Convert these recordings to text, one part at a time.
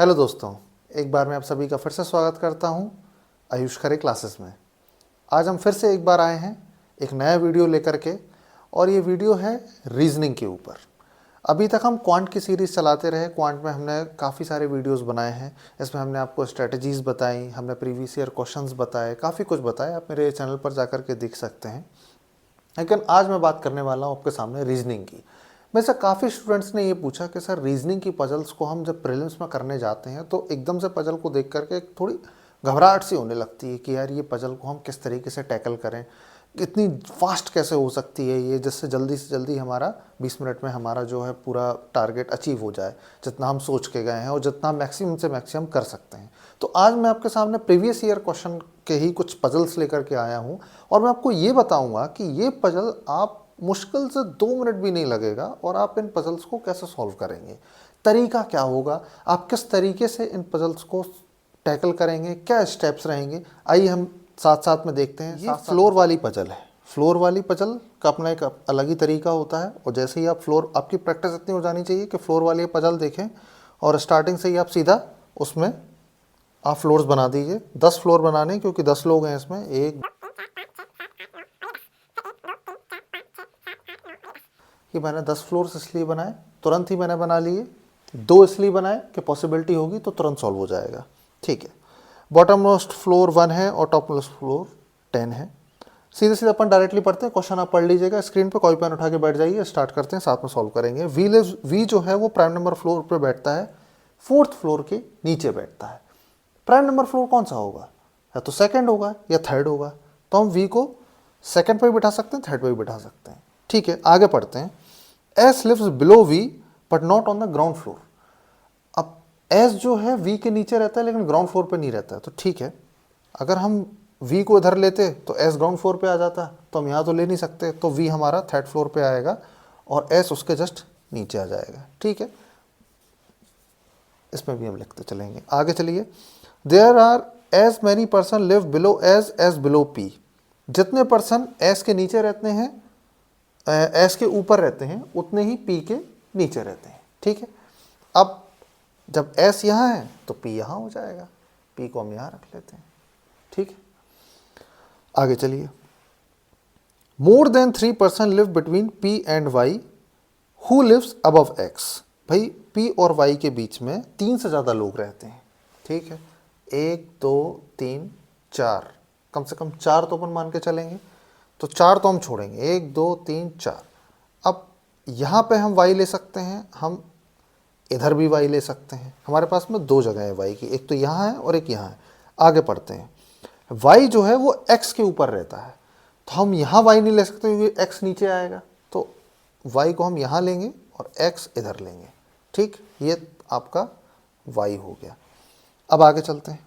Hello दोस्तों, एक बार मैं आप सभी का फिर से स्वागत करता हूं आयुष खरे क्लासेस में। आज हम फिर से एक बार आए हैं एक नया वीडियो लेकर के, और ये वीडियो है रीजनिंग के ऊपर। अभी तक हम क्वांट की सीरीज़ चलाते रहे। क्वांट में हमने काफ़ी सारे वीडियोस बनाए हैं। इसमें हमने आपको स्ट्रेटजीज़ बताई, हमने प्रीवियस ईयर क्वेश्चंस बताए, काफ़ी कुछ बताया। आप मेरे चैनल पर जा कर के देख सकते हैं। लेकिन आज मैं बात करने वाला हूँ आपके सामने रीजनिंग की। वैसे काफ़ी स्टूडेंट्स ने ये पूछा कि सर रीजनिंग की पजल्स को हम जब प्रीलिम्स में करने जाते हैं तो एकदम से पजल को देख करके एक थोड़ी घबराहट सी होने लगती है कि यार ये पजल को हम किस तरीके से टैकल करें, इतनी फास्ट कैसे हो सकती है ये, जिससे जल्दी से जल्दी हमारा 20 मिनट में हमारा जो है पूरा टारगेट अचीव हो जाए, जितना हम सोच के गए हैं और जितना मैक्सिमम से मैक्सिमम कर सकते हैं। तो आज मैं आपके सामने प्रीवियस ईयर क्वेश्चन के ही कुछ पजल्स लेकर के आया हूँ, और मैं आपको ये बताऊँगा कि ये पजल आप मुश्किल से 2 मिनट भी नहीं लगेगा और आप इन पजल्स को कैसे सॉल्व करेंगे, तरीका क्या होगा, आप किस तरीके से इन पजल्स को टैकल करेंगे, क्या स्टेप्स रहेंगे। आइए हम साथ साथ में देखते हैं। ये फ्लोर वाली पजल है। फ्लोर वाली पजल का अपना एक अलग ही तरीका होता है, और जैसे ही आप फ्लोर, आपकी प्रैक्टिस इतनी हो जानी चाहिए कि फ्लोर वाली पजल देखें और स्टार्टिंग से ही आप सीधा उसमें आप फ्लोर्स बना दीजिए। 10 फ्लोर बनाने, क्योंकि 10 लोग हैं इसमें। एक कि मैंने 10 फ्लोर्स इसलिए बनाए, तुरंत ही मैंने बना लिए। 2 इसलिए बनाए कि पॉसिबिलिटी होगी तो तुरंत सॉल्व हो जाएगा। ठीक है, बॉटम मोस्ट फ्लोर 1 है और टॉप मोस्ट फ्लोर 10 है। सीधे सीधे अपन डायरेक्टली पढ़ते हैं। क्वेश्चन आप पढ़ लीजिएगा स्क्रीन पे, कोई पेन उठा के बैठ जाइए, स्टार्ट करते हैं, साथ में सॉल्व करेंगे। वी जो है वो प्राइम नंबर फ्लोर पे बैठता है, 4th फ्लोर के नीचे बैठता है। प्राइम नंबर फ्लोर कौन सा होगा? या तो सेकंड होगा या थर्ड होगा। तो हम वी को सेकंड पे भी बिठा सकते हैं, थर्ड पे भी बिठा सकते हैं। ठीक है, आगे पढ़ते हैं। S lives below V but not on the ground floor. अब एस जो है वी के नीचे रहता है लेकिन ग्राउंड फ्लोर पे नहीं रहता है। तो ठीक है, अगर हम वी को इधर लेते तो एस ग्राउंड फ्लोर पे आ जाता, तो हम यहाँ तो ले नहीं सकते, तो वी हमारा थर्ड फ्लोर पे आएगा और एस उसके जस्ट नीचे आ जाएगा। ठीक है, इसमें भी हम लिखते चलेंगे। आगे चलिए। There are as many person live below as below P. जितने पर्सन एस के नीचे रहते हैं, एस के ऊपर रहते हैं, उतने ही पी के नीचे रहते हैं। ठीक है, अब जब एस यहाँ है तो पी यहाँ हो जाएगा, पी को हम यहाँ रख लेते हैं। ठीक है, आगे चलिए। More than 3 person live between P and Y who lives above X. भाई पी और वाई के बीच में 3 से ज़्यादा लोग रहते हैं। ठीक है, 1 2 3 4, कम से कम 4 तो अपन मान के चलेंगे, तो 4 तो हम छोड़ेंगे। 1 2 3 4। अब यहाँ पे हम y ले सकते हैं, हम इधर भी y ले सकते हैं। हमारे पास में 2 जगह है y की, एक तो यहाँ है और एक यहाँ है। आगे पढ़ते हैं। y जो है वो x के ऊपर रहता है, तो हम यहाँ y नहीं ले सकते क्योंकि x नीचे आएगा, तो y को हम यहाँ लेंगे और x इधर लेंगे। ठीक, ये आपका y हो गया। अब आगे चलते हैं।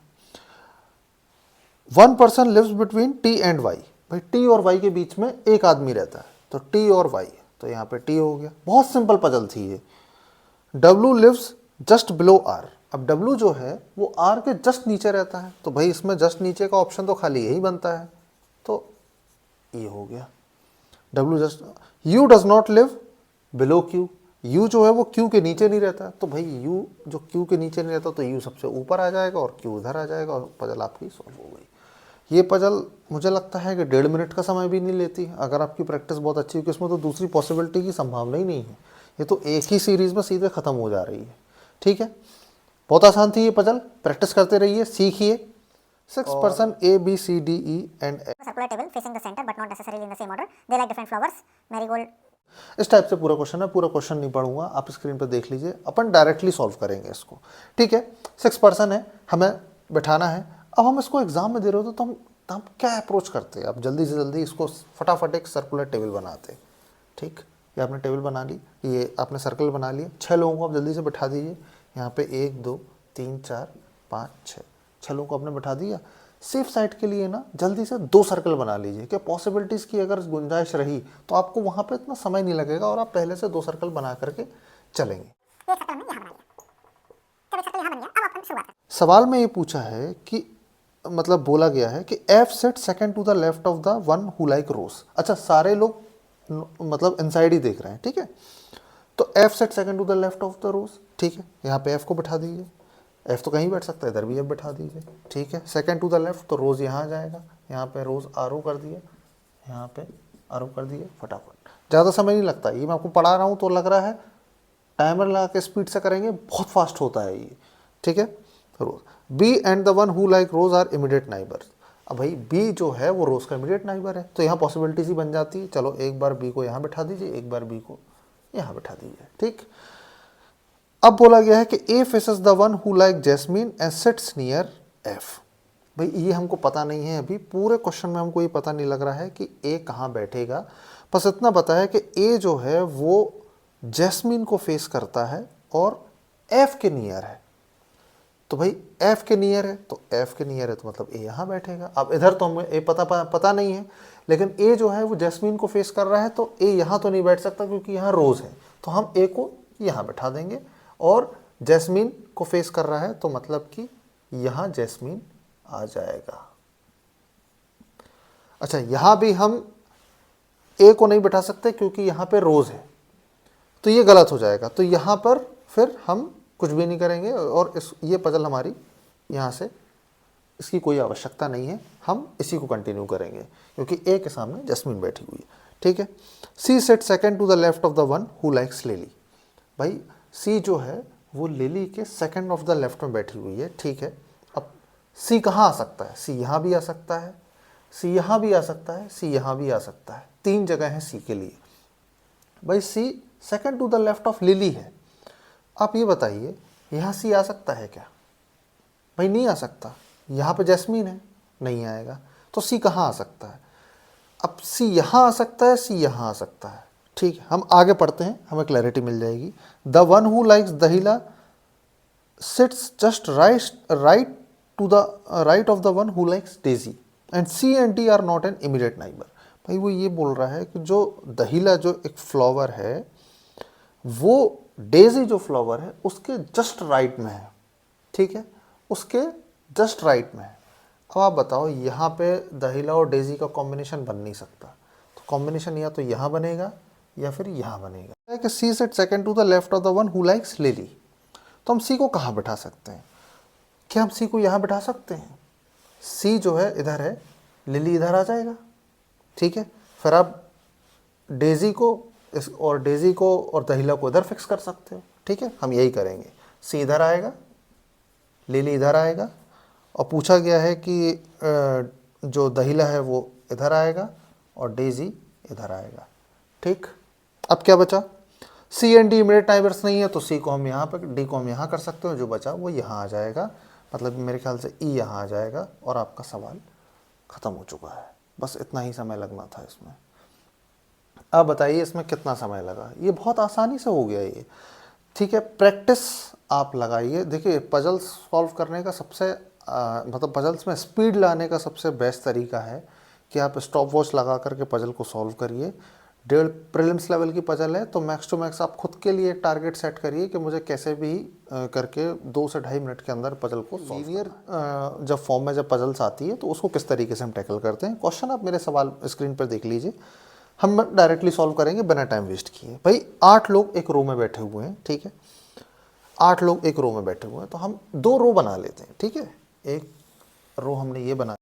1 person lives between t and y। भाई t और y के बीच में एक आदमी रहता है, तो t और y, तो यहाँ पे t हो गया। बहुत सिंपल पजल थी ये। w lives just below r। अब w जो है वो r के जस्ट नीचे रहता है, तो भाई इसमें जस्ट नीचे का ऑप्शन तो खाली यही बनता है, तो ये हो गया w just. u does not live below q। u जो है वो q के नीचे नहीं रहता, तो भाई u जो q के नीचे नहीं रहता तो u सबसे ऊपर आ जाएगा और q उधर आ जाएगा, और पजल आपकी सॉल्व हो गई। ये पजल मुझे लगता है कि 1.5 मिनट का समय भी नहीं लेती, अगर आपकी प्रैक्टिस बहुत अच्छी होगी। इसमें तो दूसरी पॉसिबिलिटी की संभावना ही नहीं है, ये तो एक ही सीरीज़ में सीधे ख़त्म हो जा रही है। ठीक है, बहुत आसान थी ये पजल, प्रैक्टिस करते रहिए, सीखिए। 6 person A B C D E and F। circular table facing the center but not necessarily in the same order. They like different flowers. Marigold. इस टाइप से पूरा क्वेश्चन है। पूरा क्वेश्चन नहीं पढ़ूंगा, आप स्क्रीन पर देख लीजिए, अपन डायरेक्टली सॉल्व करेंगे इसको। ठीक है, 6 पर्सन है, हमें बैठाना है। अब हम इसको एग्जाम में दे रहे हो तो हम क्या अप्रोच करते हैं? आप जल्दी से जल्दी इसको फटाफट एक सर्कुलर टेबल बनाते। ठीक, ये आपने टेबल बना ली, ये आपने सर्कल बना लिया। 6 लोगों को आप जल्दी से बैठा दीजिए। यहाँ पे 1 2 3 4 5 6 लोगों को आपने बैठा दिया। सेफ साइड के लिए ना जल्दी से 2 सर्कल बना लीजिए कि पॉसिबिलिटीज़ की अगर गुंजाइश रही तो आपको वहाँ पे इतना समय नहीं लगेगा और आप पहले से 2 सर्कल बना करके चलेंगे। एक सर्कल हमने यहाँ बना लिया, एक सर्कल यहाँ बन गया। अब अपन शुरुआत करते हैं। सवाल में ये पूछा है कि मतलब बोला गया है कि F sits second to the left of the one who like rose. अच्छा, सारे लोग मतलब इनसाइड ही देख रहे हैं। ठीक है, तो F sits second to the left of the rose. ठीक है, यहाँ पे एफ को बैठा दीजिए, एफ तो कहीं बैठ सकता है, इधर भी एफ बैठा दीजिए, ठीक है। सेकंड टू द लेफ्ट तो रोज़ यहाँ आ जाएगा, यहाँ पे रोज़ आर ओ कर दिया, यहाँ पे आर ओ कर दिए, फटाफट, ज़्यादा समय नहीं लगता। ये मैं आपको पढ़ा रहा हूँ तो लग रहा है टाइमर लगा के स्पीड से करेंगे, बहुत फास्ट होता है ये, ठीक है। Rose B and the one who like rose are immediate neighbours. अब भाई बी जो है वो रोज का इमीडिएट नाइबर है, तो यहाँ पॉसिबिलिटीज ही बन जाती है। चलो एक बार बी को यहाँ बैठा दीजिए, एक बार बी को यहाँ बैठा दीजिए, ठीक। अब बोला गया है कि A faces the one who like jasmine and sits near F. भाई ये हमको पता नहीं है, अभी पूरे क्वेश्चन में हमको ये पता नहीं लग रहा है कि ए कहाँ बैठेगा, बस इतना पता है कि ए जो है वो जैस्मीन को फेस करता है और एफ के नियर है। तो भाई एफ के नियर है, तो एफ के नियर है तो मतलब ए यहाँ बैठेगा। अब इधर तो हमें ए पता नहीं है, लेकिन ए जो है वो जैस्मीन को फेस कर रहा है, तो ए यहाँ तो नहीं बैठ सकता क्योंकि यहाँ रोज है, तो हम ए को यहाँ बैठा देंगे। और जैस्मीन को फेस कर रहा है तो मतलब कि यहाँ जैस्मीन आ जाएगा। अच्छा, यहाँ भी हम ए को नहीं बैठा सकते क्योंकि यहाँ पे रोज है, तो ये गलत हो जाएगा। तो यहाँ पर फिर हम कुछ भी नहीं करेंगे और ये पजल हमारी यहाँ से, इसकी कोई आवश्यकता नहीं है, हम इसी को कंटिन्यू करेंगे क्योंकि ए के सामने जैस्मीन बैठी हुई है, ठीक है। C sits second to the left of the one who likes lily. भाई सी जो है वो लिली के सेकंड ऑफ द लेफ्ट में बैठी हुई है, ठीक है। अब सी कहाँ आ सकता है? सी यहाँ भी आ सकता है, सी यहाँ भी आ सकता है, सी यहाँ भी आ सकता है, 3 जगह है सी के लिए। भाई C second to the left of lily है। आप ये बताइए यहाँ सी आ सकता है क्या? भाई नहीं आ सकता। यहाँ पे जैस्मीन है, नहीं आएगा। तो सी कहाँ आ सकता है? अब सी यहाँ आ सकता है, सी यहाँ आ सकता है, ठीक है। हम आगे पढ़ते हैं, हमें क्लैरिटी मिल जाएगी। The one who likes dahlia sits just right to the right of the one who likes daisy and C and D are not an immediate neighbour. भाई वो ये बोल रहा है कि जो दहिला जो एक फ्लावर है वो डेजी जो फ्लावर है उसके जस्ट राइट में है, ठीक है, उसके जस्ट राइट में है। अब आप बताओ यहाँ पे दहिला और डेजी का कॉम्बिनेशन बन नहीं सकता, तो कॉम्बिनेशन या तो यहाँ बनेगा या फिर यहाँ बनेगा। कि C sits second to the left of the one who likes lily, तो हम सी को कहाँ बैठा सकते हैं? क्या हम सी को यहाँ बैठा सकते हैं? सी जो है इधर है, लिली इधर आ जाएगा, ठीक है। फिर आप डेजी को और डेजी को और दहिला को इधर फिक्स कर सकते हो, ठीक है। हम यही करेंगे, सी इधर आएगा, लिली इधर आएगा, और पूछा गया है कि जो दहिला है वो इधर आएगा और डेजी इधर आएगा, ठीक। अब क्या बचा? सी एंड डी इमीडिएट नाइबर्स नहीं है, तो सी को हम यहाँ पर, डी को हम यहाँ कर सकते हो, जो बचा वो यहाँ आ जाएगा। मतलब मेरे ख्याल से ई यहाँ आ जाएगा और आपका सवाल ख़त्म हो चुका है। बस इतना ही समय लगना था इसमें। अब बताइए इसमें कितना समय लगा? ये बहुत आसानी से हो गया ये, ठीक है। प्रैक्टिस आप लगाइए। देखिए पजल्स सॉल्व करने का सबसे मतलब पजल्स में स्पीड लाने का सबसे बेस्ट तरीका है कि आप स्टॉप वॉच लगा करके पजल को सॉल्व करिए। 1.5 प्रीलिम्स लेवल की पजल है तो मैक्स टू मैक्स आप खुद के लिए टारगेट सेट करिए कि मुझे कैसे भी करके 2 से 2.5 मिनट के अंदर पजल को लीनियर जब फॉर्म में जब पजल्स आती है तो उसको किस तरीके से हम टैकल करते हैं। क्वेश्चन आप मेरे सवाल स्क्रीन पर देख लीजिए, हम डायरेक्टली सॉल्व करेंगे बिना टाइम वेस्ट किए। भाई 8 लोग एक रो में बैठे हुए हैं, ठीक है। 8 लोग एक रो में बैठे हुए हैं, तो हम 2 रो बना लेते हैं, ठीक है। एक रो हमने ये बना,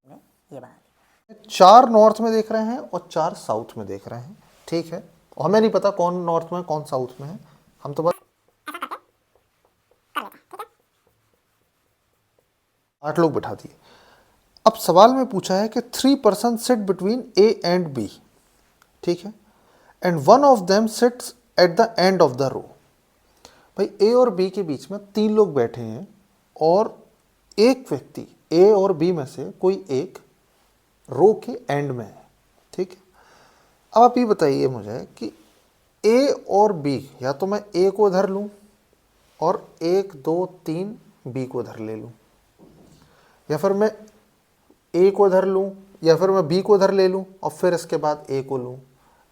4 नॉर्थ में देख रहे हैं और 4 साउथ में देख रहे हैं, ठीक है। और हमें नहीं पता कौन नॉर्थ में कौन साउथ में है, हम तो बस 8 लोग बैठा दिए। अब सवाल में पूछा है कि 3 person sit between A and B, ठीक है, and one of them sits at the end of the row. भाई ए और बी के बीच में 3 लोग बैठे हैं और एक व्यक्ति ए और बी में से कोई एक रो के एंड में है, ठीक है। अब आप ये बताइए मुझे कि ए और बी, या तो मैं ए को इधर लूँ और 1 2 3 बी को इधर ले लूँ, या फिर मैं ए को इधर लूँ, या फिर मैं बी को इधर ले लूँ और फिर इसके बाद ए को लूँ।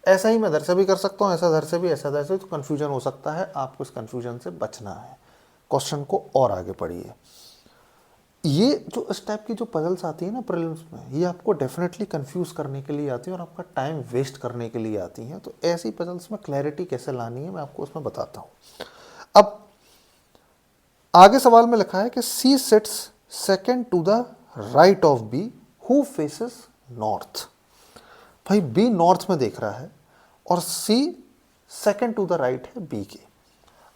ऐसा ही मैं इधर से भी कर सकता हूँ, ऐसा इधर से भी, ऐसा इधर से, तो कन्फ्यूजन हो सकता है। आपको इस कन्फ्यूजन से बचना है। क्वेश्चन को और आगे पढ़िए। ये जो इस टाइप की जो पजल्स आती है ना प्रीलिम्स में, ये आपको डेफिनेटली कंफ्यूज करने के लिए आती है और आपका टाइम वेस्ट करने के लिए आती हैं। तो ऐसी पजल्स में क्लैरिटी कैसे लानी है मैं आपको उसमें बताता हूँ। अब आगे सवाल में लिखा है कि C sits second to the right of B who faces north. भाई बी नॉर्थ में देख रहा है और C second to the right है बी के।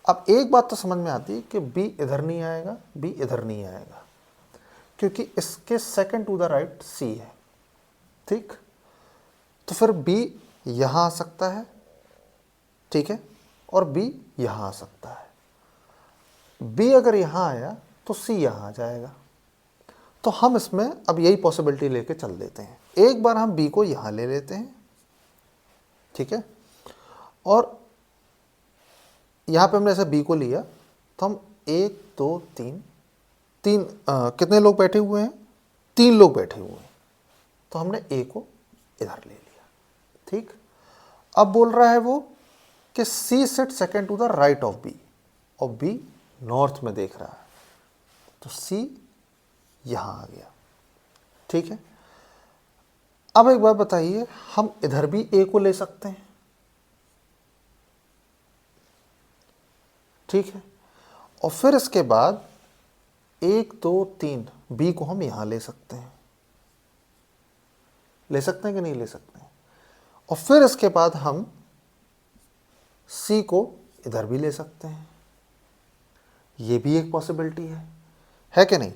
अब एक बात तो समझ में आती है कि बी इधर नहीं आएगा, बी इधर नहीं आएगा, क्योंकि इसके सेकेंड टू द राइट सी है। ठीक, तो फिर बी यहां आ सकता है, ठीक है, और बी यहां आ सकता है। बी अगर यहां आया तो सी यहां आ जाएगा। तो हम इसमें अब यही पॉसिबिलिटी लेके चल देते हैं। एक बार हम बी को यहां ले लेते हैं, ठीक है, और यहां पे हमने ऐसे बी को लिया तो हम 1 2 3 कितने लोग बैठे हुए हैं? 3 लोग बैठे हुए हैं, तो हमने ए को इधर ले लिया। ठीक, अब बोल रहा है वो कि C sit second to the right of B, और बी नॉर्थ में देख रहा है, तो सी यहां आ गया। ठीक है, अब एक बात बताइए, हम इधर भी ए को ले सकते हैं, ठीक है, और फिर इसके बाद 1 2 3 बी को हम यहां ले सकते हैं। ले सकते हैं कि नहीं ले सकते हैं? और फिर इसके बाद हम सी को इधर भी ले सकते हैं। ये भी एक पॉसिबिलिटी है कि नहीं?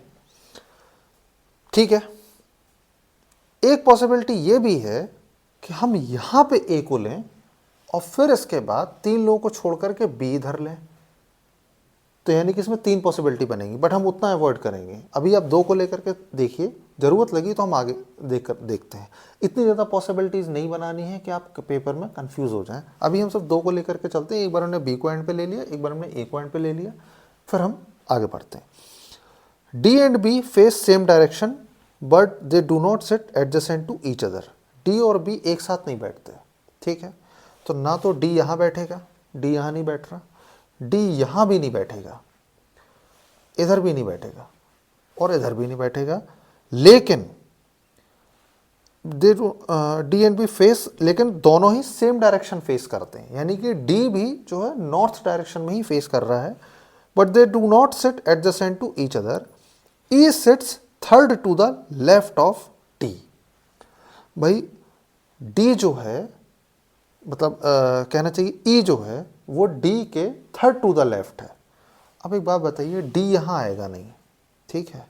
ठीक है, एक पॉसिबिलिटी ये भी है कि हम यहां पे ए को लें और फिर इसके बाद 3 लोगों को छोड़ करके बी इधर लें, तो यानी कि इसमें 3 पॉसिबिलिटी बनेंगी, बट हम उतना अवॉइड करेंगे। अभी आप 2 को लेकर के देखिए, ज़रूरत लगी तो हम आगे देखते हैं। इतनी ज़्यादा पॉसिबिलिटीज़ नहीं बनानी है कि आप पेपर में कंफ्यूज हो जाएं। अभी हम सब 2 को लेकर के चलते हैं। एक बार हमने बी को एंड पे ले लिया, एक बार हमने ए को एंड पे ले लिया, फिर हम आगे बढ़ते हैं। D and B face same direction but they do not sit adjacent to each other. D और बी एक साथ नहीं बैठते, ठीक है, तो ना तो डी यहाँ बैठेगा, डी यहाँ नहीं बैठ रहा, डी यहाँ भी नहीं बैठेगा, इधर भी नहीं बैठेगा और इधर भी नहीं बैठेगा, लेकिन डी एंड बी फेस, लेकिन दोनों ही सेम डायरेक्शन फेस करते हैं, यानी कि डी भी जो है नॉर्थ डायरेक्शन में ही फेस कर रहा है, but they do not sit adjacent to each other. E sits third to the left of D. भाई डी जो है, मतलब कहना चाहिए ई जो है वो डी के थर्ड टू द लेफ्ट है। अब एक बात बताइए, डी यहाँ आएगा नहीं, ठीक है,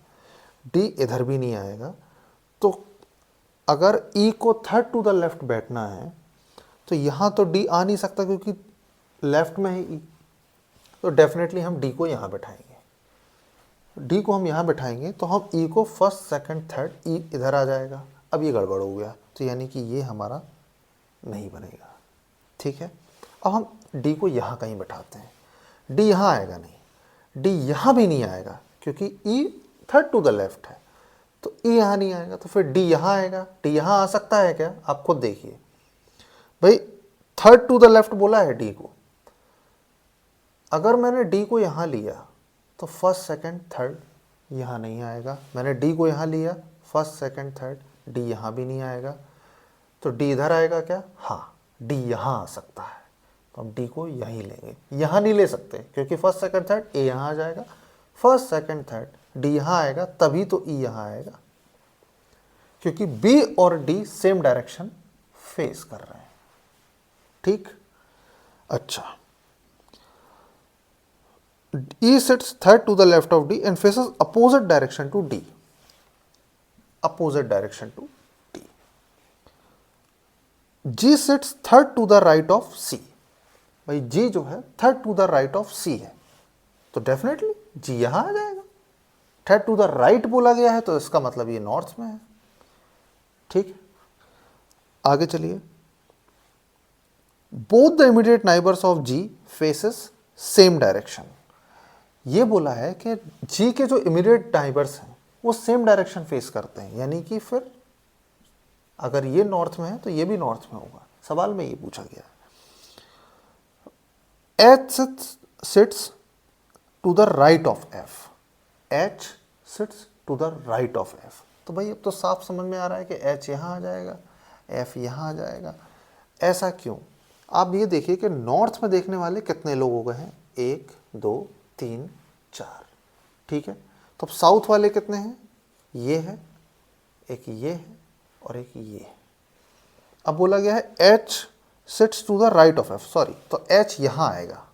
डी इधर भी नहीं आएगा, तो अगर ई को थर्ड टू द लेफ्ट बैठना है तो यहाँ तो डी आ नहीं सकता क्योंकि लेफ्ट में है ई, तो डेफिनेटली हम डी को यहाँ बैठाएंगे। डी को हम यहाँ बैठाएंगे तो हम ई को फर्स्ट सेकंड थर्ड, ई इधर आ जाएगा। अब ये गड़बड़ हो गया, तो यानी कि ये हमारा नहीं बनेगा, ठीक है। अब हम डी को यहाँ कहीं बैठाते हैं, डी यहाँ आएगा नहीं, डी यहाँ भी नहीं आएगा क्योंकि E third to the left है, तो ई यहाँ नहीं आएगा, तो फिर डी यहाँ आएगा। डी यहाँ आ सकता है क्या? आप खुद देखिए भाई, थर्ड टू द लेफ्ट बोला है डी को, अगर मैंने डी को यहाँ लिया तो फर्स्ट सेकंड थर्ड यहाँ नहीं आएगा, मैंने डी को यहाँ लिया फर्स्ट सेकंड थर्ड, डी यहाँ भी नहीं आएगा, तो डी इधर आएगा क्या? हाँ, डी यहाँ आ सकता है, तो हम डी को यहीं लेंगे। यहाँ नहीं ले सकते क्योंकि फर्स्ट सेकंड थर्ड ए यहाँ आ जाएगा, फर्स्ट सेकंड थर्ड डी यहाँ आएगा, तभी तो ई यहाँ आएगा, क्योंकि बी और डी सेम डायरेक्शन फेस कर रहे हैं, ठीक। अच्छा, E sits third to the left of D and faces opposite direction to D. Opposite direction to D. G sits third to the right of C. भाई G जो है third to the right of C है, तो definitely G यहाँ आ जाएगा। Third to the right बोला गया है तो इसका मतलब ये नॉर्थ में है, ठीक। आगे चलिए। Both the immediate neighbors of G faces same direction. ये बोला है कि जी के जो इमीडिएट नाइबर्स हैं वो सेम डायरेक्शन फेस करते हैं, यानी कि फिर अगर ये नॉर्थ में है तो ये भी नॉर्थ में होगा। सवाल में ये पूछा गया है। H sits to the right of F, H sits to the right of F, तो भाई अब तो साफ समझ में आ रहा है कि एच यहाँ आ जाएगा, एफ यहाँ आ जाएगा। ऐसा क्यों? आप ये देखिए कि नॉर्थ में देखने वाले कितने लोग हो गए हैं, 1 2 3 4, ठीक है, तो अब साउथ वाले कितने हैं, ये है, एक ये है और एक ये है। अब बोला गया है H sits to the right of F, sorry, तो H यहाँ आएगा,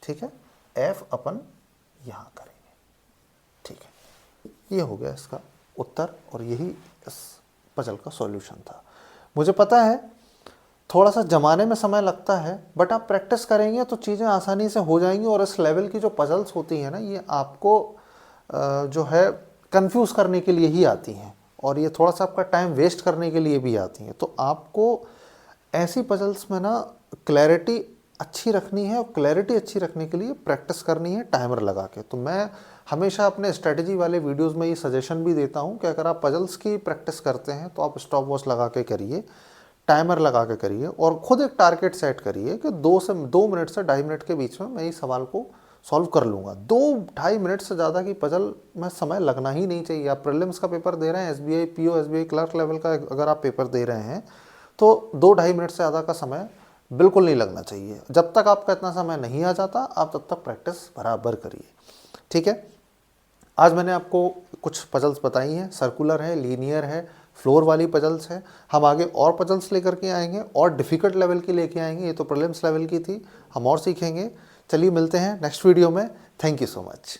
ठीक है, F अपन यहाँ करेंगे, ठीक है। ये हो गया इसका उत्तर और यही इस पजल का सॉल्यूशन था। मुझे पता है थोड़ा सा जमाने में समय लगता है, बट आप प्रैक्टिस करेंगे तो चीज़ें आसानी से हो जाएंगी। और इस लेवल की जो पजल्स होती हैं ना, ये आपको जो है कंफ्यूज करने के लिए ही आती हैं और ये थोड़ा सा आपका टाइम वेस्ट करने के लिए भी आती हैं। तो आपको ऐसी पजल्स में ना क्लैरिटी अच्छी रखनी है और क्लैरिटी अच्छी रखने के लिए प्रैक्टिस करनी है टाइमर लगा के। तो मैं हमेशा अपने स्ट्रेटजी वाले वीडियोस में ये सजेशन भी देता हूँ कि अगर आप पजल्स की प्रैक्टिस करते हैं तो आप स्टॉप वॉच लगा के करिए, टाइमर लगा के करिए और ख़ुद एक टारगेट सेट करिए कि 2 मिनट से 2.5 मिनट के बीच में मैं इस सवाल को सॉल्व कर लूँगा। 2-2.5 मिनट से ज़्यादा की पजल में समय लगना ही नहीं चाहिए। आप प्रीलिम्स का पेपर दे रहे हैं, SBI PO SBI clerk level का अगर आप पेपर दे रहे हैं तो 2-2.5 मिनट से ज़्यादा का समय बिल्कुल नहीं लगना चाहिए। जब तक आपका इतना समय नहीं आ जाता आप तब तक प्रैक्टिस बराबर करिए, ठीक है। आज मैंने आपको कुछ पजल्स बताई हैं, सर्कुलर है, लीनियर है, फ्लोर वाली पजल्स है। हम आगे और पजल्स लेकर के आएंगे और डिफ़िकल्ट लेवल की लेके आएंगे। ये तो प्रीलिम्स लेवल की थी, हम और सीखेंगे। चलिए मिलते हैं नेक्स्ट वीडियो में। Thank you so much.